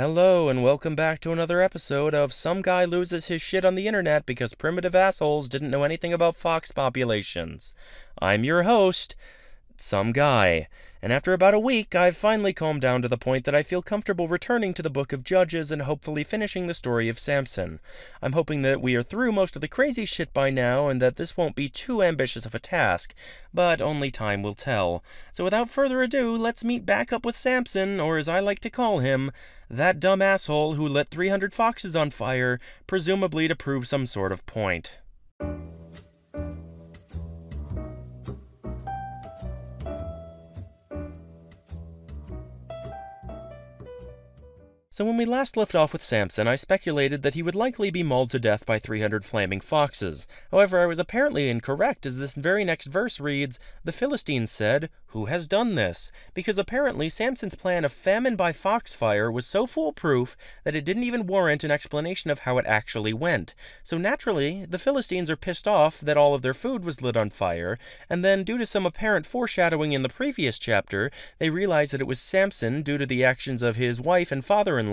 Hello and welcome back to another episode of Some Guy Loses His Shit on the Internet Because Primitive Assholes Didn't Know Anything About Fox Populations. I'm your host, Some Guy, and after about a week, I've finally calmed down to the point that I feel comfortable returning to the Book of Judges and hopefully finishing the story of Samson. I'm hoping that we are through most of the crazy shit by now and that this won't be too ambitious of a task, but only time will tell. So without further ado, let's meet back up with Samson, or as I like to call him, that dumb asshole who lit 300 foxes on fire, presumably to prove some sort of point. So when we last left off with Samson, I speculated that he would likely be mauled to death by 300 flaming foxes. However, I was apparently incorrect, as this very next verse reads, "The Philistines said, 'Who has done this?' Because apparently Samson's plan of famine by foxfire was so foolproof that it didn't even warrant an explanation of how it actually went. So naturally, the Philistines are pissed off that all of their food was lit on fire, and then due to some apparent foreshadowing in the previous chapter, they realize that it was Samson due to the actions of his wife and father-in-law,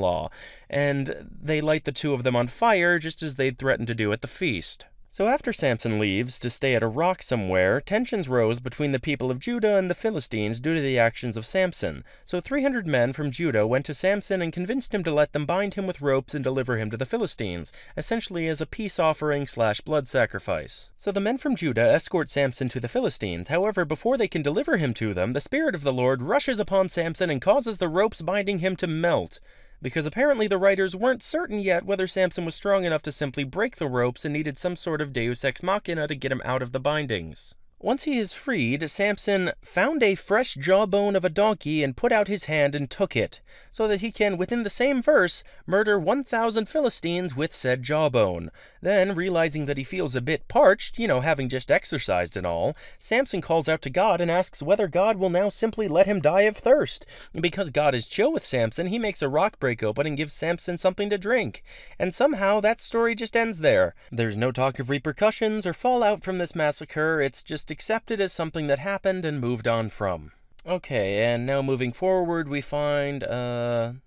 and they light the two of them on fire just as they'd threatened to do at the feast. So after Samson leaves to stay at a rock somewhere, tensions rose between the people of Judah and the Philistines due to the actions of Samson. So 300 men from Judah went to Samson and convinced him to let them bind him with ropes and deliver him to the Philistines, essentially as a peace offering / blood sacrifice. So the men from Judah escort Samson to the Philistines. However, before they can deliver him to them, the Spirit of the Lord rushes upon Samson and causes the ropes binding him to melt, because apparently the writers weren't certain yet whether Samson was strong enough to simply break the ropes and needed some sort of deus ex machina to get him out of the bindings. Once he is freed, Samson found a fresh jawbone of a donkey and put out his hand and took it, so that he can, within the same verse, murder 1,000 Philistines with said jawbone. Then, realizing that he feels a bit parched, having just exercised and all, Samson calls out to God and asks whether God will now simply let him die of thirst. Because God is chill with Samson, he makes a rock break open and gives Samson something to drink. And somehow, that story just ends there. There's no talk of repercussions or fallout from this massacre, it's just accepted as something that happened and moved on from. Okay, and now moving forward, we find, Hallelujah,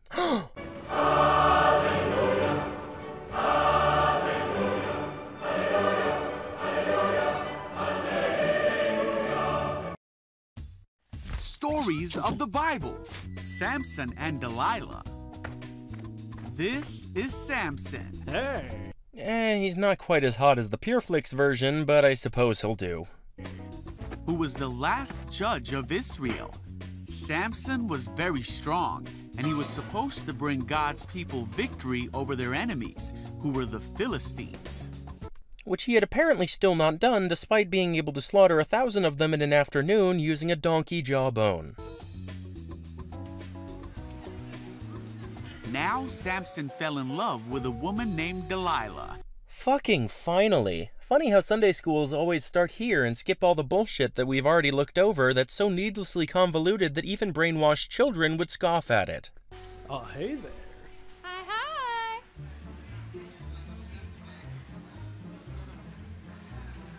hallelujah, hallelujah, hallelujah. Stories of the Bible. Samson and Delilah. This is Samson. Hey. He's not quite as hot as the Pureflix version, but I suppose he'll do. Who was the last judge of Israel. Samson was very strong, and he was supposed to bring God's people victory over their enemies, who were the Philistines. Which he had apparently still not done, despite being able to slaughter 1,000 of them in an afternoon using a donkey jawbone. Now Samson fell in love with a woman named Delilah. Fucking finally. Funny how Sunday schools always start here and skip all the bullshit that we've already looked over that's so needlessly convoluted that even brainwashed children would scoff at it. Oh, hey there. Hi, hi.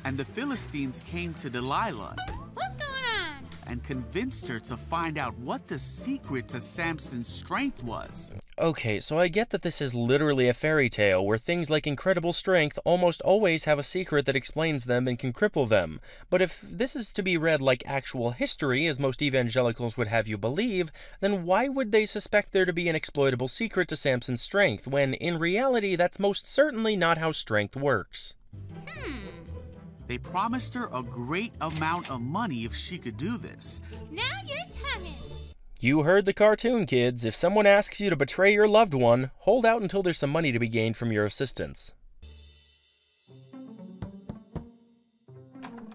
And the Philistines came to Delilah What's going on? and convinced her to find out what the secret to Samson's strength was. Okay, so I get that this is literally a fairy tale where things like incredible strength almost always have a secret that explains them and can cripple them. But if this is to be read like actual history, as most evangelicals would have you believe, then why would they suspect there to be an exploitable secret to Samson's strength, when in reality that's most certainly not how strength works? They promised her a great amount of money if she could do this. Now you're talking. You heard the cartoon, kids. If someone asks you to betray your loved one, hold out until there's some money to be gained from your assistance.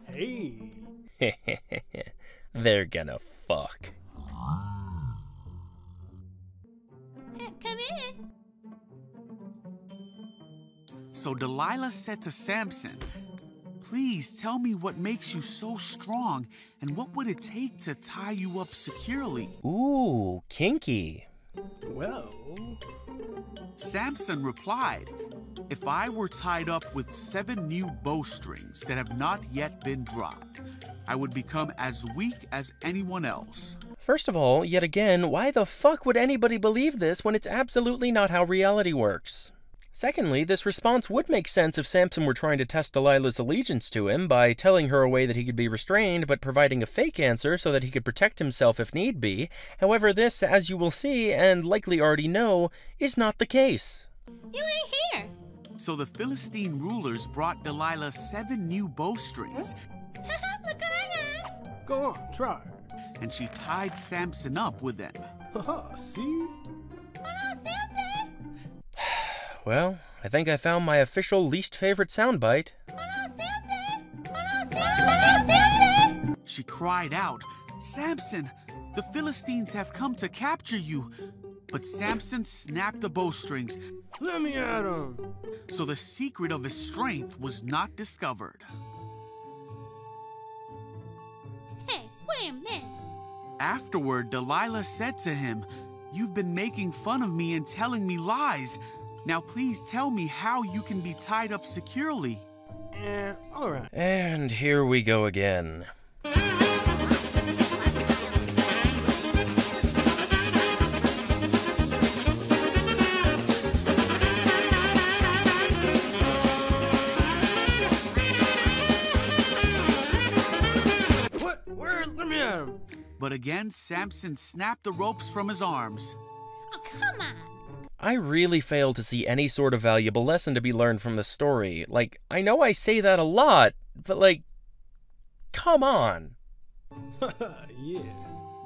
Hey. They're gonna fuck. Come in. So Delilah said to Samson, "Please tell me what makes you so strong, and what would it take to tie you up securely?" Ooh, kinky. Well, Samson replied, "If I were tied up with 7 new bowstrings that have not yet been dropped, I would become as weak as anyone else. First of all, yet again, why the fuck would anybody believe this when it's absolutely not how reality works? Secondly, this response would make sense if Samson were trying to test Delilah's allegiance to him by telling her a way that he could be restrained, but providing a fake answer so that he could protect himself if need be. However, this, as you will see, and likely already know, is not the case. You ain't here. So the Philistine rulers brought Delilah 7 new bowstrings, Look what I got. Go on, try. and she tied Samson up with them. Haha, see? Oh no, Samson. Well, I think I found my official least favorite soundbite. Oh no, Samson. Oh no, Samson. Oh no, Samson. She cried out, "Samson, the Philistines have come to capture you." But Samson snapped the bowstrings, Let me at him. so the secret of his strength was not discovered. Hey, wait a minute. Afterward, Delilah said to him, "You've been making fun of me and telling me lies. Now please tell me how you can be tied up securely." Alright. And here we go again. What? Where? Let me at him. But again, Samson snapped the ropes from his arms. Oh, come on. I really fail to see any sort of valuable lesson to be learned from this story. Like, I know I say that a lot, but like, come on. Yeah.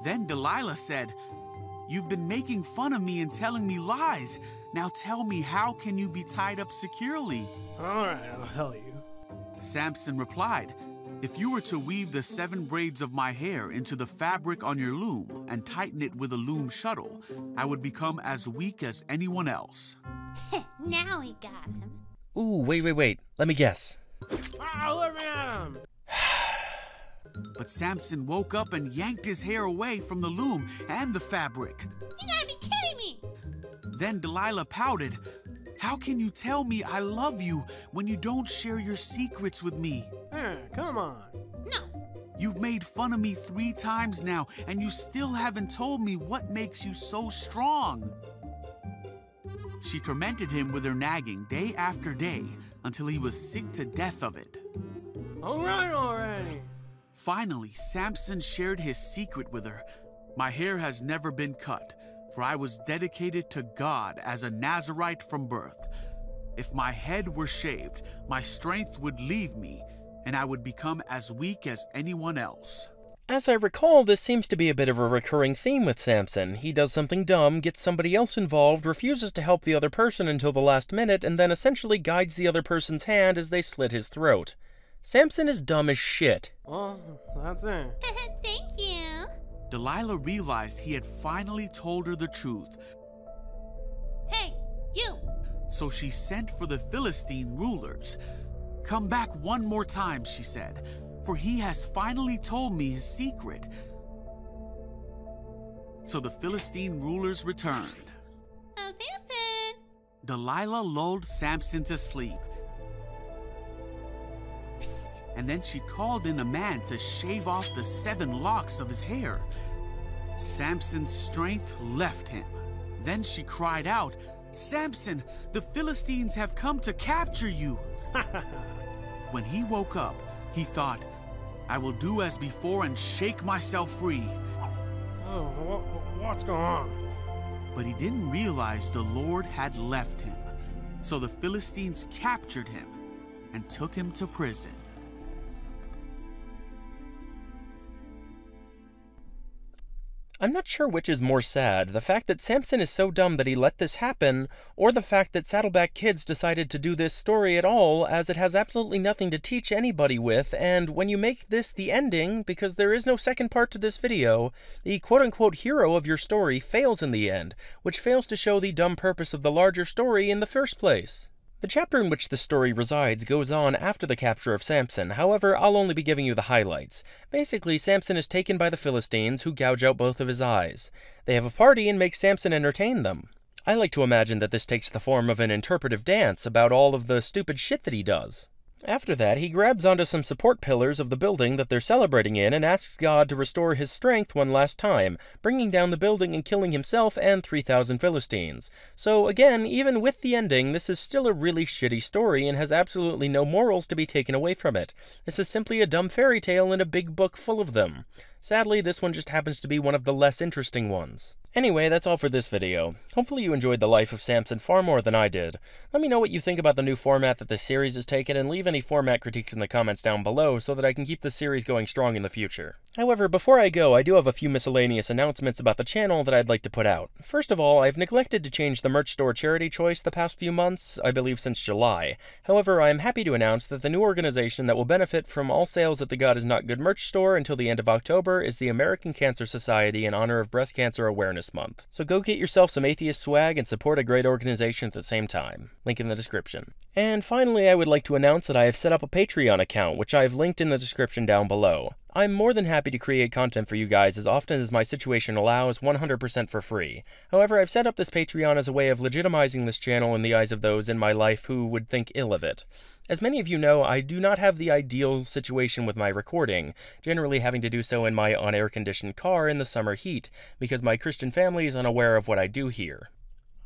Then Delilah said, "You've been making fun of me and telling me lies. Now tell me, how can you be tied up securely?" Alright, I'll tell you. Samson replied, "If you were to weave the 7 braids of my hair into the fabric on your loom and tighten it with a loom shuttle, I would become as weak as anyone else." Now we got him. Ooh, wait. Let me guess. Let me at him. But Samson woke up and yanked his hair away from the loom and the fabric. You gotta be kidding me. Then Delilah pouted, "How can you tell me I love you when you don't share your secrets with me? Come on. No. You've made fun of me 3 times now, and you still haven't told me what makes you so strong." She tormented him with her nagging day after day until he was sick to death of it. Alright already. Finally, Samson shared his secret with her. "My hair has never been cut, for I was dedicated to God as a Nazirite from birth. If my head were shaved, my strength would leave me, and I would become as weak as anyone else." As I recall, this seems to be a bit of a recurring theme with Samson. He does something dumb, gets somebody else involved, refuses to help the other person until the last minute, and then essentially guides the other person's hand as they slit his throat. Samson is dumb as shit. Well, that's it. Thank you. Delilah realized he had finally told her the truth, Hey, you. so she sent for the Philistine rulers. "Come back one more time," she said, "for he has finally told me his secret." So the Philistine rulers returned. Oh, Samson. Delilah lulled Samson to sleep, and then she called in a man to shave off the 7 locks of his hair. Samson's strength left him. Then she cried out, "Samson, the Philistines have come to capture you." When he woke up, he thought, "I will do as before and shake myself free." Oh, what's going on? But he didn't realize the Lord had left him. So the Philistines captured him and took him to prison. I'm not sure which is more sad, the fact that Samson is so dumb that he let this happen, or the fact that Saddleback Kids decided to do this story at all, as it has absolutely nothing to teach anybody with, and when you make this the ending, because there is no second part to this video, the quote-unquote hero of your story fails in the end, which fails to show the dumb purpose of the larger story in the first place. The chapter in which this story resides goes on after the capture of Samson, however, I'll only be giving you the highlights. Basically, Samson is taken by the Philistines, who gouge out both of his eyes. They have a party and make Samson entertain them. I like to imagine that this takes the form of an interpretive dance about all of the stupid shit that he does. After that, he grabs onto some support pillars of the building that they're celebrating in and asks God to restore his strength one last time, bringing down the building and killing himself and 3,000 Philistines. So again, even with the ending, this is still a really shitty story and has absolutely no morals to be taken away from it. This is simply a dumb fairy tale in a big book full of them. Sadly, this one just happens to be one of the less interesting ones. Anyway, that's all for this video. Hopefully you enjoyed the life of Samson far more than I did. Let me know what you think about the new format that this series has taken, and leave any format critiques in the comments down below so that I can keep the series going strong in the future. However, before I go, I do have a few miscellaneous announcements about the channel that I'd like to put out. First of all, I've neglected to change the merch store charity choice the past few months, I believe since July. However, I am happy to announce that the new organization that will benefit from all sales at the God Is Not Good merch store until the end of October is the American Cancer Society in honor of Breast Cancer Awareness Month. So go get yourself some atheist swag and support a great organization at the same time. Link in the description. And finally, I would like to announce that I have set up a Patreon account, which I have linked in the description down below. I'm more than happy to create content for you guys as often as my situation allows, 100% for free. However, I've set up this Patreon as a way of legitimizing this channel in the eyes of those in my life who would think ill of it. As many of you know, I do not have the ideal situation with my recording, generally having to do so in my unair-conditioned car in the summer heat, because my Christian family is unaware of what I do here.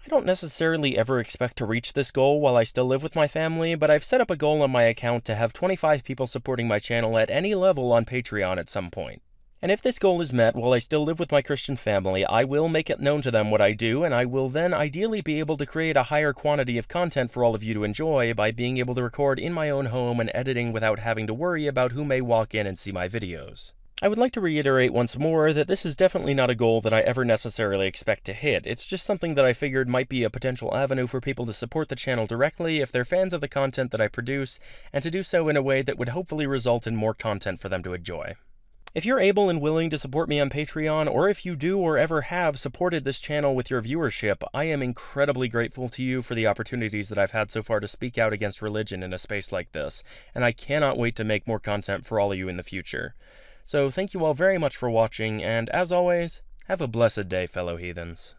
I don't necessarily ever expect to reach this goal while I still live with my family, but I've set up a goal on my account to have 25 people supporting my channel at any level on Patreon at some point. And if this goal is met while I still live with my Christian family, I will make it known to them what I do, and I will then ideally be able to create a higher quantity of content for all of you to enjoy by being able to record in my own home and editing without having to worry about who may walk in and see my videos. I would like to reiterate once more that this is definitely not a goal that I ever necessarily expect to hit. It's just something that I figured might be a potential avenue for people to support the channel directly if they're fans of the content that I produce, and to do so in a way that would hopefully result in more content for them to enjoy. If you're able and willing to support me on Patreon, or if you do or ever have supported this channel with your viewership, I am incredibly grateful to you for the opportunities that I've had so far to speak out against religion in a space like this, and I cannot wait to make more content for all of you in the future. So thank you all very much for watching, and as always, have a blessed day, fellow heathens.